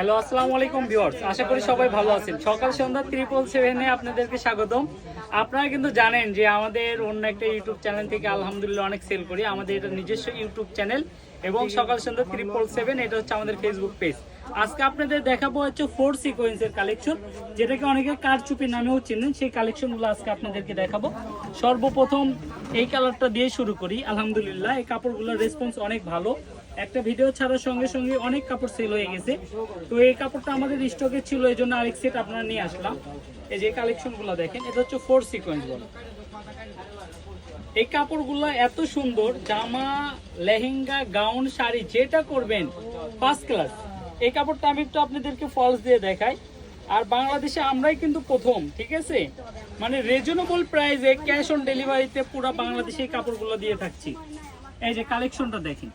Hello, আসসালামু আলাইকুম viewers. আশা করি সবাই ভালো আছেন। সকাল সন্ধ্যা 777 এ আপনাদেরকে স্বাগতম। আপনারা কিন্তু জানেন যে আমাদের অন্য একটা ইউটিউব চ্যানেল থেকে আলহামদুলিল্লাহ অনেক সেল করি। আমাদের এটা নিজস্ব ইউটিউব চ্যানেল এবং সকাল সন্ধ্যা 777 এটা হচ্ছে আমাদের ফেসবুক পেজ। আজকে আপনাদের দেখাবো হচ্ছে 4 সিকোয়েন্সের কালেকশন, যেটাকে অনেকে কারচুপি নামেও চেনেন। সেই কালেকশনগুলো আজকে আপনাদেরকে দেখাবো। সর্বপ্রথম এই কালারটা দিয়ে শুরু করি। আলহামদুলিল্লাহ এই কাপড়গুলোর রেসপন্স অনেক ভালো। একটা ভিডিও ছাড়ার সঙ্গে সঙ্গে অনেক কাপড় সেল হয়ে গেছে। তো এই কাপড়টা আমাদের স্টকে ছিল, এই জন্য আরেক সেট আপনারা নিয়ে আসলাম। এই যে কালেকশনগুলো দেখেন, এটা হচ্ছে 4 সিকোয়েন্স বলে। এই কাপড়গুলো এত সুন্দর, জামা, লেহেঙ্গা, গাউন, শাড়ি যেটা করবেন ফার্স্ট ক্লাস। এই কাপড়টা আমি একটু আপনাদেরকে ফলস দিয়ে দেখাই। আর বাংলাদেশে আমরাই কিন্তু প্রথম, ঠিক আছে, মানে রিজনেবল প্রাইসে ক্যাশ অন ডেলিভারিতে পুরো বাংলাদেশে এই কাপড়গুলো দিয়ে থাকছি। এই যে কালেকশনটা দেখেন,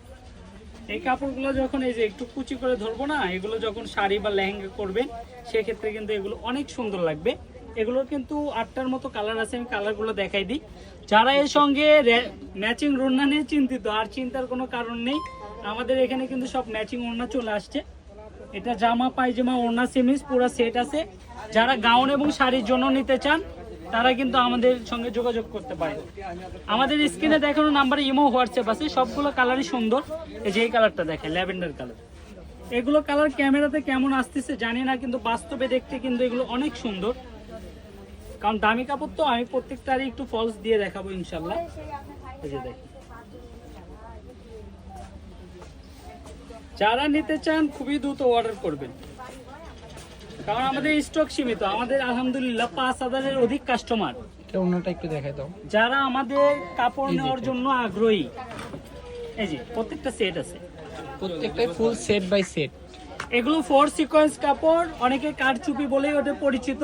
এই কাপড়গুলো যখন এই যে একটু কুচি করে ধরবো না, এগুলো যখন শাড়ি বা লেহেঙ্গা করবেন সেক্ষেত্রে কিন্তু এগুলো অনেক সুন্দর লাগবে। এগুলোর কিন্তু 8টার মতো কালার আছে, আমি কালারগুলো দেখাই দিই। যারা এর সঙ্গে ম্যাচিং ওড়না নিয়ে চিন্তিত, আর চিন্তার কোনো কারণ নেই, আমাদের এখানে কিন্তু সব ম্যাচিং ওড়না চলে আসছে। এটা জামা, পায়জামা, ওড়না, সেমিস পুরো সেট আছে। যারা গাউন এবং শাড়ির জন্য নিতে চান তারা কিন্তু আমাদের সঙ্গে যোগাযোগ করতে পারে। আমাদের স্ক্রিনে দেখানো নাম্বারে ইমো, হোয়াটসঅ্যাপ আছে। সবগুলো কালারই সুন্দর। এই যে এই কালারটা দেখেন, ল্যাভেন্ডার কালার। এগুলো কালার ক্যামেরাতে কেমন আসতেছে জানি না, কিন্তু বাস্তবে দেখতে কিন্তু এগুলো অনেক সুন্দর। কারণ দামি কাপড় তো, আমি প্রত্যেকটারই একটু ফলস দিয়ে দেখাবো ইনশাল্লাহ। এই যে দেখেন, যারা নিতে চান খুবই দ্রুত অর্ডার করবেন, কারণ আমাদের স্টক সীমিত। আমাদের আলহামদুলিল্লাহ 5000-এর অধিক কাস্টমার। ওনাটা একটু দেখাই দাও। যারা আমাদের কাপড় নেওয়ার জন্য আগ্রহী, এই যে প্রত্যেকটা সেট আছে, প্রত্যেকটাই ফুল সেট বাই সেট। এগুলো 4 সিকোয়েন্স কাপড়, অনেকে কারচুপি বলেই ওটা পরিচিত।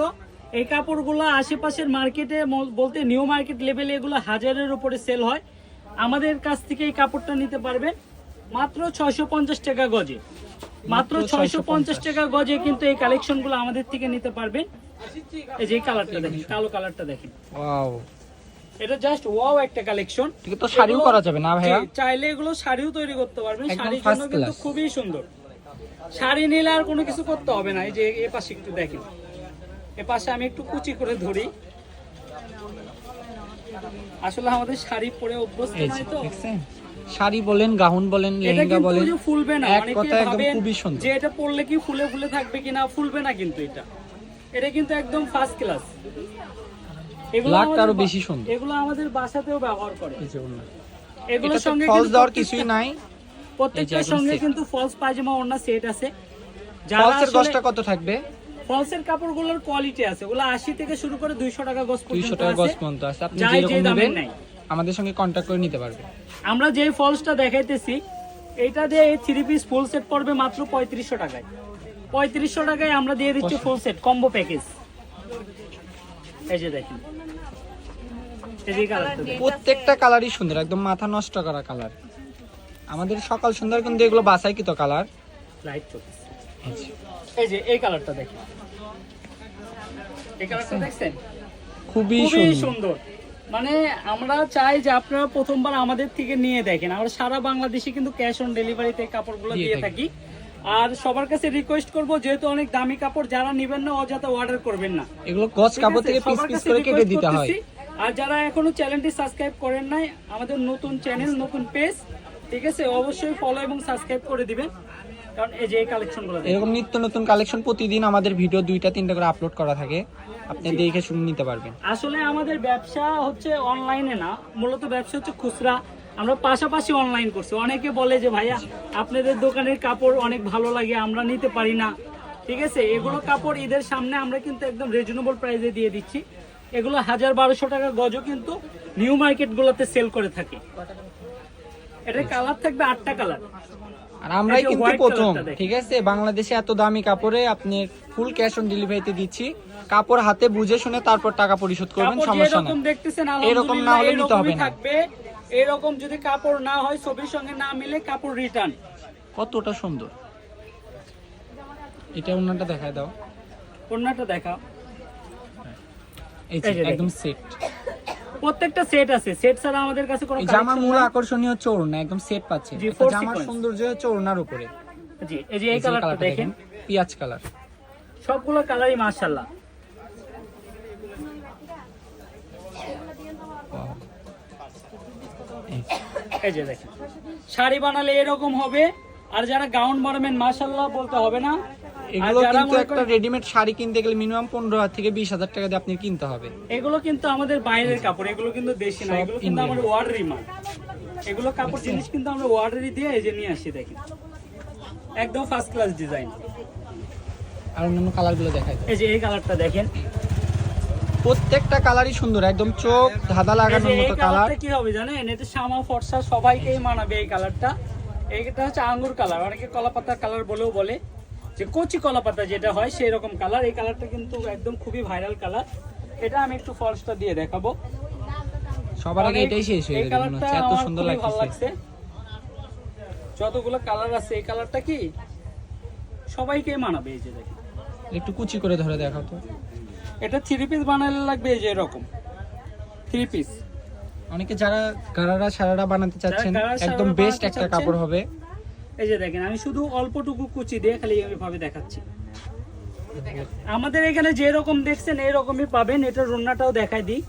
এই কাপড়গুলো আশেপাশের মার্কেটে বলতে নিউ মার্কেট লেভেলে এগুলো 1000-এর উপরে সেল হয়। আমাদের কাছ থেকে এই কাপড়টা নিতে পারবেন মাত্র 650 টাকা গজে। মাত্র 650 টাকা গজে কিন্তু এই কালেকশনগুলো আমাদের থেকে নিতে পারবেন। এই যে কালারটা দেখেন, কালো কালারটা দেখেন, ওয়াও, এটা জাস্ট ওয়াও একটা কালেকশন। ঠিক তো শাড়িও করা যাবে না ভাইয়া? চাইলে এগুলো শাড়িও তৈরি করতে পারবেন। একদম শাড়ির জন্য ফার্স্ট কিন্তু ক্লাস। খুবই সুন্দর। শাড়ি নিলে আর কোনো কিছু করতে হবে না। এই যে এই পাশে একটু দেখেন, এ পাশে আমি একটু কুচি করে ধরি। আসলে আমাদের শাড়ি পরে অভ্যস্ত এই নয় যে তো। দেখছেন, শাড়ি বলেন, গাউন বলেন, এটা লেহেঙ্গা কিন্তু বলেন, ওই যে ফুলবে না। এক অনেকে কথা একদম ভাবেন খুবই সুন্দর। যে এটা পরলে কি ফুলে ফুলে থাকবে কিনা, ফুলবে না কিন্তু এটা কিন্তু একদম ফার্স্ট ক্লাস। এগুলো লাকটা আরো আমাদের বেশি সুন্দর। এগুলো আমাদের বাসাতেও ব্যবহার করে। এই যে ওনা, এগুলোর এটাতে সঙ্গে ফলস কিন্তু দেওয়ার কিছুই নাই। প্রত্যেকটার সঙ্গে set। কিন্তু ফলস পায়জামা ওড়না সেট আছে। যারা ফলসের আসলে গজটা কত থাকবে? ফলসের কাপড়গুলোর কোয়ালিটি আছে, ওগুলো 80 থেকে শুরু করে 200 টাকা গজ 200 পর্যন্ত টাকা গজ আছে। পর্যন্ত আছে। আপনি যাই যেরকম যে দামের নেবেন নাই। আমাদের সঙ্গে কন্টাক্ট করে নিতে পারবেন। আমরা যে ফলসটা দেখাইতেছি, এইটা দিয়ে এই 3 পিস ফুল সেট পড়বে মাত্র 3500 টাকায়। 3500 টাকায় আমরা দিয়ে দিচ্ছি ফুল সেট কম্বো প্যাকেজ। এই যে দেখেন, এই যে কালারটা দেখেন। প্রত্যেকটা কালারই সুন্দর, একদম মাথা নষ্ট করা কালার। আমাদের সকাল সন্ধ্যার কিন্তু এগুলো বাছাই কি তো কালার। লাইট চলছে। এই যে এই কালারটা দেখেন, এই কালারটা দেখছেন, খুবই খুবই সুন্দর। সুন্দর। মানে আমরা চাই যে আপনারা প্রথমবার আমাদের থেকে নিয়ে দেখেন। আমরা সারা বাংলাদেশে কিন্তু ক্যাশ অন ডেলিভারিতে কাপড়গুলো দিয়ে থাকি। আর সবার কাছে রিকোয়েস্ট করব, যেহেতু অনেক দামি কাপড়, যারা নেবেন না অযথা অর্ডার করবেন না। এগুলো গজ কাপড় থেকে পিস পিস করে কেটে দিতে হয়। আর যারা এখনো চ্যানেলটি সাবস্ক্রাইব করেন নাই, আমাদের নতুন চ্যানেল, নতুন পেজ, ঠিক আছে, অবশ্যই ফলো এবং সাবস্ক্রাইব করে দিবেন। কারণ এই যে এই কালেকশনগুলো এরকম নিত্য নতুন কালেকশন প্রতিদিন আমাদের ভিডিও 2টা-3টা করে আপলোড করা থাকে, আপনি দেখে শুনে নিতে পারবেন। আসলে আমাদের ব্যবসা হচ্ছে অনলাইনে না, মূলত ব্যবসা হচ্ছে খুচরা। আমরা পাশাপাশি অনলাইন করছি। অনেকে বলে যে ভাইয়া আপনাদের দোকানের কাপড় অনেক ভালো লাগে, আমরা নিতে পারি না, ঠিক আছে। এগুলো কাপড় ঈদের সামনে আমরা কিন্তু একদম রিজনেবল প্রাইসে দিয়ে দিচ্ছি। এগুলো 1000-1200 টাকা গজও কিন্তু নিউ মার্কেটগুলোতে সেল করে থাকে। এটার কালার থাকবে 8টা কালার। আর আমরাই কিন্তু প্রথম, ঠিক আছে, বাংলাদেশে এত দামি কাপড়ে আপনি ফুল ক্যাশ অন ডেলিভারিতে দিচ্ছি। কাপড় হাতে বুঝে শুনে তারপর টাকা পরিশোধ করবেন, সমস্যা নাই। এরকম না হলে নিতে হবে না। এরকম যদি কাপড় না হয়, ছবির সঙ্গে না মিলে, কাপড় রিটার্ন। কতটা সুন্দর। এটা ওনাটা দেখায় দাও। ওড়নাটা দেখাও। এই যে একদম সেট। প্রত্যেকটা সেট আছে। সেট ছাড়া আমাদের কাছে কোনো জামার মূল আকর্ষণীয় হচ্ছে ওড়না, একদম সেট পাচ্ছে। জামার সৌন্দর্য হচ্ছে ওড়নার উপরে। জি এই যে এই কালারটা দেখেন, পিয়াজ কালার, সবগুলো কালারই মাশাআল্লাহ। এই যে দেখেন, শাড়ি বানালে এরকম হবে, আর যারা গাউন বানাবেন মাশাআল্লাহ বলতে হবে না। এগুলো কিন্তু একটা রেডিমেড শাড়ি কিনতে গেলে মিনিমাম 15,000 থেকে 20,000 টাকা দিয়ে আপনি কিনতে হবে। এগুলো কিন্তু আমাদের বাইরের কাপড়, এগুলো কিন্তু দেশি না, এগুলো কিন্তু আমাদের অর্ডারি মাল। এগুলো কাপড় জিনিস কিন্তু আমরা অর্ডারি দিয়ে এই যে নিয়ে আসি, দেখেন একদম ফার্স্ট ক্লাস ডিজাইন। আর অন্যান্য কালারগুলো দেখাই, এই যে এই কালারটা দেখেন, প্রত্যেকটা কালারই সুন্দর, একদম চোখ ধাঁধা লাগানোর মতো কালার। কি হবে জানেন, এটা শ্যামা ফর্সা সবাইকেই মানাবে এই কালারটা। এইটা হচ্ছে আঙ্গুর কালার, অনেকে কলাপাতার কালার বলেও বলে, যে কচি কলাপাতা যেটা হয় সেই রকম কালার। এই কালারটা কিন্তু একদম খুবই ভাইরাল কালার। এটা আমি একটু ফলসটা দিয়ে দেখাবো। সবার আগে এটাই শেষ হয়ে গেল, মনে হচ্ছে এত সুন্দর লাগছে। যতগুলো কালার আছে এই কালারটা কি সবাইকে মানাবে। এই যে দেখেন, একটু কুচি করে ধরে দেখাও তো। এটা 3 পিস বানালে লাগবে এই যে এরকম 3 পিস। অনেকে যারা গারারা সারারা বানাতে চাচ্ছেন, একদম বেস্ট একটা কাপড় হবে। এই যে দেখেন, আমি শুধু অল্পটুকু কুচি দিয়ে খালি এইভাবে দেখাচ্ছি। আমাদের এখানে যে রকম দেখছেন এরকমই পাবেন। এটা রুন্নাটাও দেখাই দিই।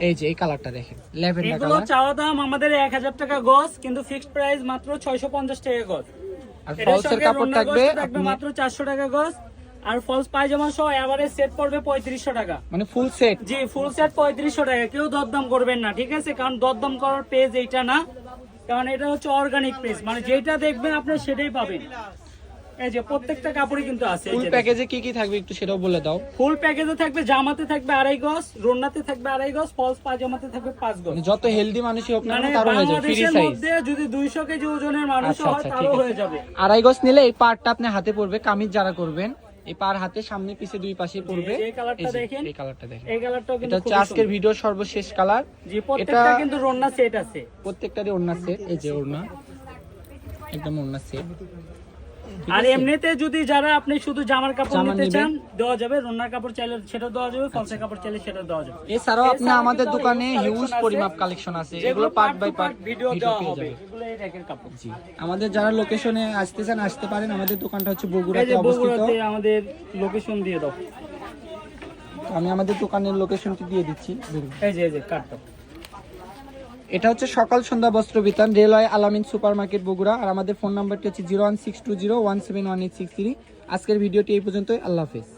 এই যে এই কালারটা দেখেন, ল্যাভেন্ডার এগুলো কালার। চাওয়া দাম আমাদের 1000 টাকা গজ, কিন্তু ফিক্সড প্রাইস মাত্র 650 টাকা গজ। আর ফলসের কাপড় থাকবে মাত্র 400 টাকা গজ। আর ফলস পায়জামা সহ এভারেজ সেট পড়বে 3500 টাকা, মানে ফুল সেট। জি ফুল সেট 3500 টাকা। কেউ দরদাম করবেন না, ঠিক আছে? কারণ দরদাম করার পেজ এইটা না, কারণ এটা হচ্ছে অর্গানিক পেজ, মানে যেটা দেখবেন আপনি সেটাই পাবেন। এই যে প্রত্যেকটা কাপড়ই কিন্তু আছে। ফুল প্যাকেজে কি কি থাকবে একটু সেটাও বলে দাও। ফুল প্যাকেজে থাকবে, জামাতে থাকবে 2.5 গজ, রোনাতে থাকবে 2.5 গজ, ফলস পায়জামাতে থাকবে 5 গজ। যত হেলদি মানুষই হোক না মানে তারও হয়ে যাবে, ফ্রি বাংলাদেশের সাইজ। মধ্যে যদি 200 কেজি ওজনের মানুষ হয় তারও হয়ে যাবে। 2.5 গজ নিলে এই পার্টটা আপনি হাতে পড়বে, কামিজ যারা করবেন এই পার হাতে সামনে পিছে দুই পাশে পড়বে। এই কালারটা দেখেন, এই কালারটা দেখেন, এই কালারটাও এটা কিন্তু হচ্ছে আজকের ভিডিওর সর্বশেষ কালার। জি প্রত্যেকটা কিন্তু রোনা সেট আছে, প্রত্যেকটারই ওড়না সেট। এই যে ওড়না, একদম ওড়না সেট। আর এমনিতে যদি যারা আপনি শুধু জামার কাপড় নিতে চান দেওয়া যাবে, রোনার কাপড় চাইলে সেটা দেওয়া যাবে, ফলসের কাপড় চাইলে সেটা দেওয়া যাবে। এছাড়াও আপনি আমাদের দোকানে হিউজ পরিমাপ কালেকশন আছে, এগুলো পার্ট বাই পার্ট ভিডিও দেওয়া হবে। এগুলো এই র‍্যাকের কাপড়। জি, আমাদের যারা লোকেশনে আসতে চান আসতে পারেন। আমাদের দোকানটা হচ্ছে বগুড়াতে এই যে অবস্থিত। বগুড়াতে আমাদের লোকেশন দিয়ে দাও। আমি আমাদের দোকানের লোকেশনটি দিয়ে দিচ্ছি। এই যে কাটটা, এটা হচ্ছে সকাল সন্ধ্যা বস্ত্র বিতান, রেলওয়ে আলামিন সুপার মার্কেট বগুড়া। আর আমাদের ফোন নাম্বারটি হচ্ছে 01620171863। আজকের ভিডিওটি এই পর্যন্তই। আল্লাহ হাফেজ।